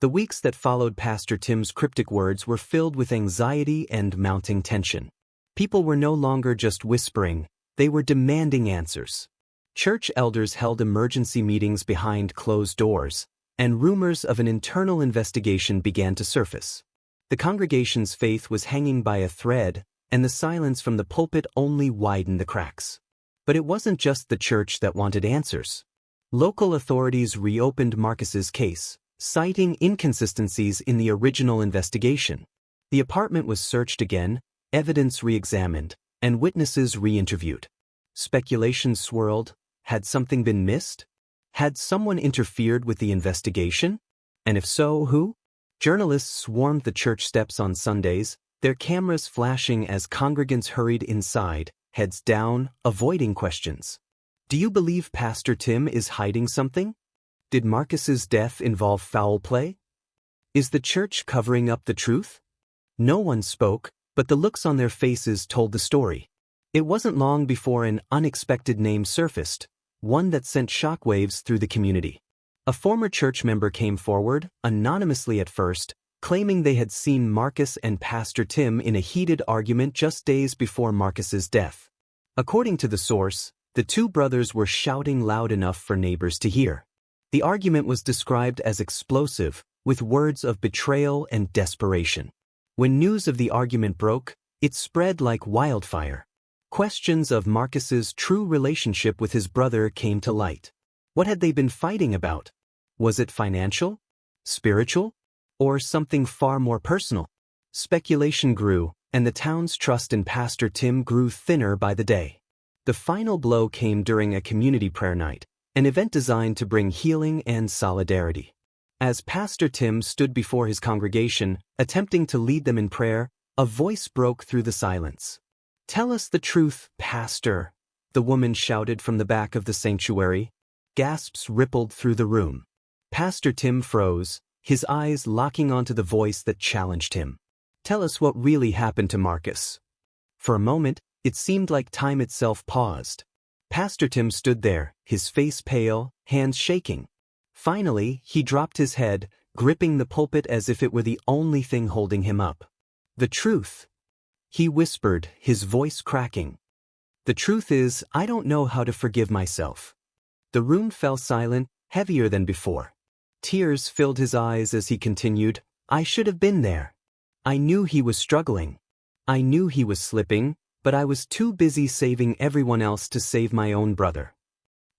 The weeks that followed Pastor Tim's cryptic words were filled with anxiety and mounting tension. People were no longer just whispering, they were demanding answers. Church elders held emergency meetings behind closed doors, and rumors of an internal investigation began to surface. The congregation's faith was hanging by a thread, and the silence from the pulpit only widened the cracks. But it wasn't just the church that wanted answers. Local authorities reopened Marcus's case, citing inconsistencies in the original investigation. The apartment was searched again, evidence re-examined, and witnesses re-interviewed. Speculation swirled. Had something been missed? Had someone interfered with the investigation? And if so, who? Journalists swarmed the church steps on Sundays, their cameras flashing as congregants hurried inside, heads down, avoiding questions. Do you believe Pastor Tim is hiding something? Did Marcus's death involve foul play? Is the church covering up the truth? No one spoke, but the looks on their faces told the story. It wasn't long before an unexpected name surfaced, one that sent shockwaves through the community. A former church member came forward, anonymously at first, claiming they had seen Marcus and Pastor Tim in a heated argument just days before Marcus's death. According to the source, the two brothers were shouting loud enough for neighbors to hear. The argument was described as explosive, with words of betrayal and desperation. When news of the argument broke, it spread like wildfire. Questions of Marcus's true relationship with his brother came to light. What had they been fighting about? Was it financial? Spiritual? Or something far more personal? Speculation grew, and the town's trust in Pastor Tim grew thinner by the day. The final blow came during a community prayer night, an event designed to bring healing and solidarity. As Pastor Tim stood before his congregation, attempting to lead them in prayer, a voice broke through the silence. "Tell us the truth, Pastor," the woman shouted from the back of the sanctuary. Gasps rippled through the room. Pastor Tim froze, his eyes locking onto the voice that challenged him. "Tell us what really happened to Marcus." For a moment, it seemed like time itself paused. Pastor Tim stood there, his face pale, hands shaking. Finally, he dropped his head, gripping the pulpit as if it were the only thing holding him up. "The truth," he whispered, his voice cracking. "The truth is, I don't know how to forgive myself." The room fell silent, heavier than before. Tears filled his eyes as he continued, "I should have been there. I knew he was struggling. I knew he was slipping, but I was too busy saving everyone else to save my own brother."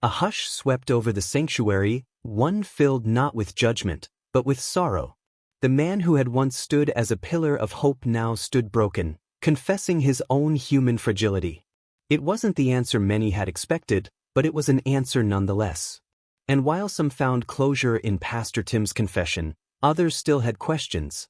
A hush swept over the sanctuary, one filled not with judgment, but with sorrow. The man who had once stood as a pillar of hope now stood broken, confessing his own human fragility. It wasn't the answer many had expected, but it was an answer nonetheless. And while some found closure in Pastor Tim's confession, others still had questions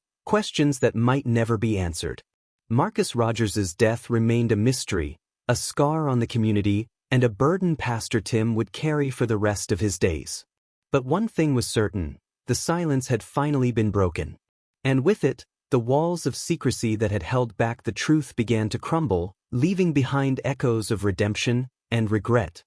that might never be answered. Marcus Rogers's death remained a mystery, a scar on the community, and a burden Pastor Tim would carry for the rest of his days. But one thing was certain, the silence had finally been broken. And with it, the walls of secrecy that had held back the truth began to crumble, leaving behind echoes of redemption and regret.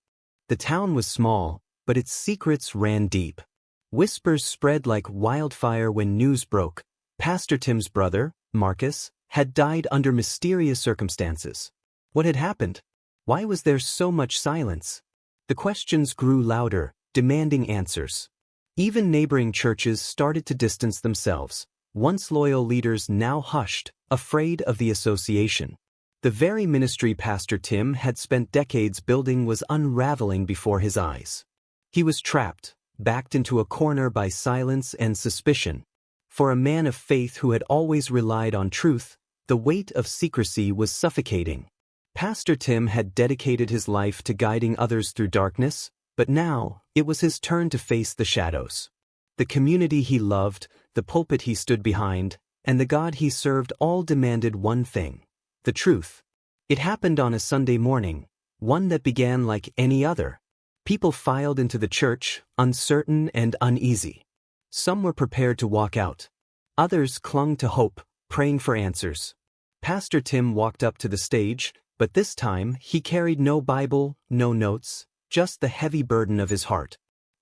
The town was small, but its secrets ran deep. Whispers spread like wildfire when news broke. Pastor Tim's brother, Marcus, had died under mysterious circumstances. What had happened? Why was there so much silence? The questions grew louder, demanding answers. Even neighboring churches started to distance themselves. Once loyal leaders now hushed, afraid of the association. The very ministry Pastor Tim had spent decades building was unraveling before his eyes. He was trapped, backed into a corner by silence and suspicion. For a man of faith who had always relied on truth, the weight of secrecy was suffocating. Pastor Tim had dedicated his life to guiding others through darkness, but now, it was his turn to face the shadows. The community he loved, the pulpit he stood behind, and the God he served all demanded one thing: the truth. It happened on a Sunday morning, one that began like any other. People filed into the church, uncertain and uneasy. Some were prepared to walk out. Others clung to hope, praying for answers. Pastor Tim walked up to the stage, but this time he carried no Bible, no notes, just the heavy burden of his heart.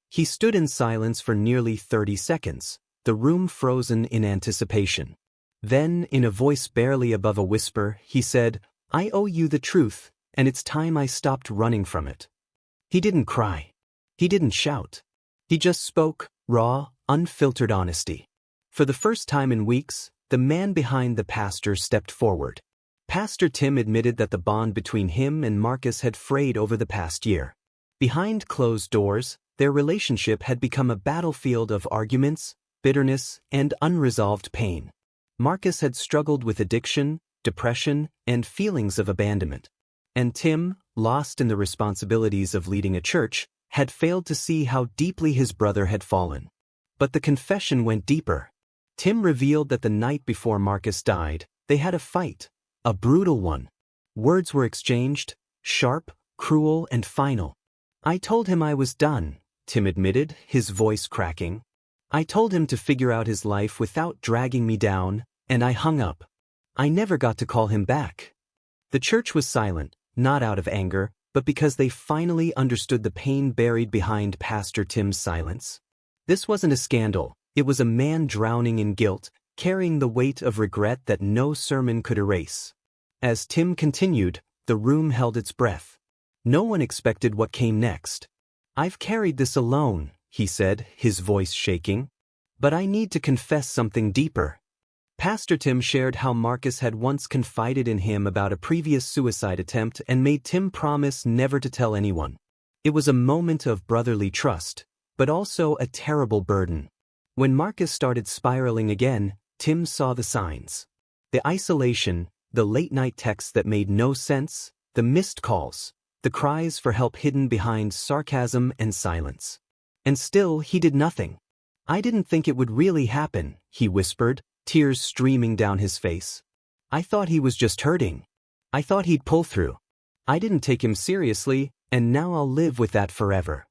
He stood in silence for nearly 30 seconds, the room frozen in anticipation. Then, in a voice barely above a whisper, he said, "I owe you the truth, and it's time I stopped running from it." He didn't cry. He didn't shout. He just spoke, raw, unfiltered honesty. For the first time in weeks, the man behind the pastor stepped forward. Pastor Tim admitted that the bond between him and Marcus had frayed over the past year. Behind closed doors, their relationship had become a battlefield of arguments, bitterness, and unresolved pain. Marcus had struggled with addiction, depression, and feelings of abandonment. And Tim, lost in the responsibilities of leading a church, had failed to see how deeply his brother had fallen. But the confession went deeper. Tim revealed that the night before Marcus died, they had a fight, a brutal one. Words were exchanged, sharp, cruel, and final. "I told him I was done," Tim admitted, his voice cracking. "I told him to figure out his life without dragging me down, and I hung up. I never got to call him back." The church was silent, not out of anger, but because they finally understood the pain buried behind Pastor Tim's silence. This wasn't a scandal, it was a man drowning in guilt, carrying the weight of regret that no sermon could erase. As Tim continued, the room held its breath. No one expected what came next. "I've carried this alone," he said, his voice shaking. "But I need to confess something deeper." Pastor Tim shared how Marcus had once confided in him about a previous suicide attempt and made Tim promise never to tell anyone. It was a moment of brotherly trust, but also a terrible burden. When Marcus started spiraling again, Tim saw the signs. The isolation, the late-night texts that made no sense, the missed calls, the cries for help hidden behind sarcasm and silence. And still he did nothing. "I didn't think it would really happen," he whispered, tears streaming down his face. "I thought he was just hurting. I thought he'd pull through. I didn't take him seriously, and now I'll live with that forever."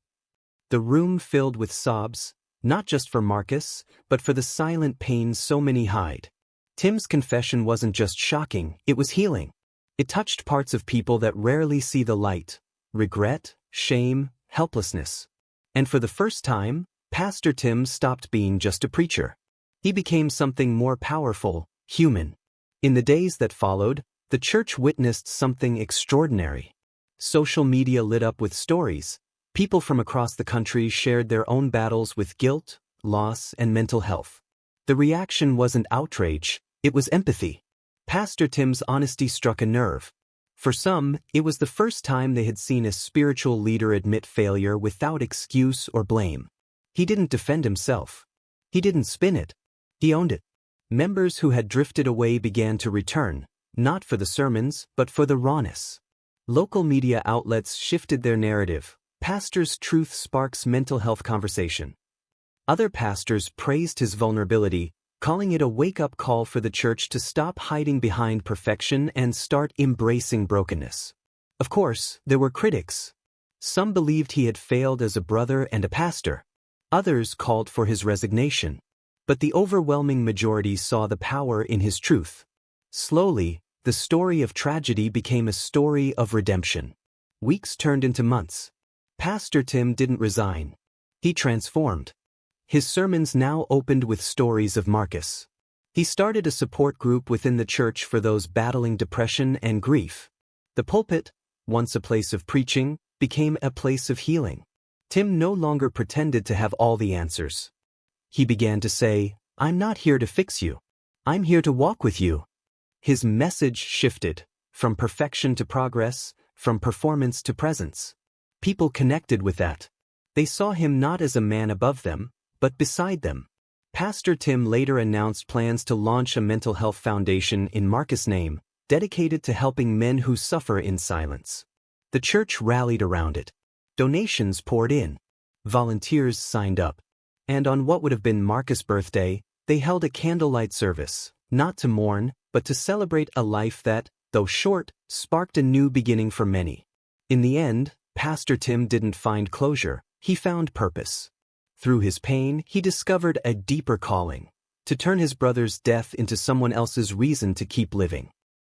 The room filled with sobs, not just for Marcus, but for the silent pain so many hide. Tim's confession wasn't just shocking, it was healing. It touched parts of people that rarely see the light: regret, shame, helplessness. And for the first time, Pastor Tim stopped being just a preacher. He became something more powerful, human. In the days that followed, the church witnessed something extraordinary. Social media lit up with stories. People from across the country shared their own battles with guilt, loss, and mental health. The reaction wasn't outrage, it was empathy. Pastor Tim's honesty struck a nerve. For some, it was the first time they had seen a spiritual leader admit failure without excuse or blame. He didn't defend himself. He didn't spin it. He owned it. Members who had drifted away began to return, not for the sermons, but for the rawness. Local media outlets shifted their narrative. Pastor's truth sparks mental health conversation. Other pastors praised his vulnerability, calling it a wake-up call for the church to stop hiding behind perfection and start embracing brokenness. Of course, there were critics. Some believed he had failed as a brother and a pastor. Others called for his resignation. But the overwhelming majority saw the power in his truth. Slowly, the story of tragedy became a story of redemption. Weeks turned into months. Pastor Tim didn't resign. He transformed. His sermons now opened with stories of Marcus. He started a support group within the church for those battling depression and grief. The pulpit, once a place of preaching, became a place of healing. Tim no longer pretended to have all the answers. He began to say, "I'm not here to fix you. I'm here to walk with you." His message shifted, from perfection to progress, from performance to presence. People connected with that. They saw him not as a man above them, but beside them. Pastor Tim later announced plans to launch a mental health foundation in Marcus' name, dedicated to helping men who suffer in silence. The church rallied around it. Donations poured in. Volunteers signed up. And on what would have been Marcus' birthday, they held a candlelight service, not to mourn, but to celebrate a life that, though short, sparked a new beginning for many. In the end, Pastor Tim didn't find closure, he found purpose. Through his pain, he discovered a deeper calling: to turn his brother's death into someone else's reason to keep living.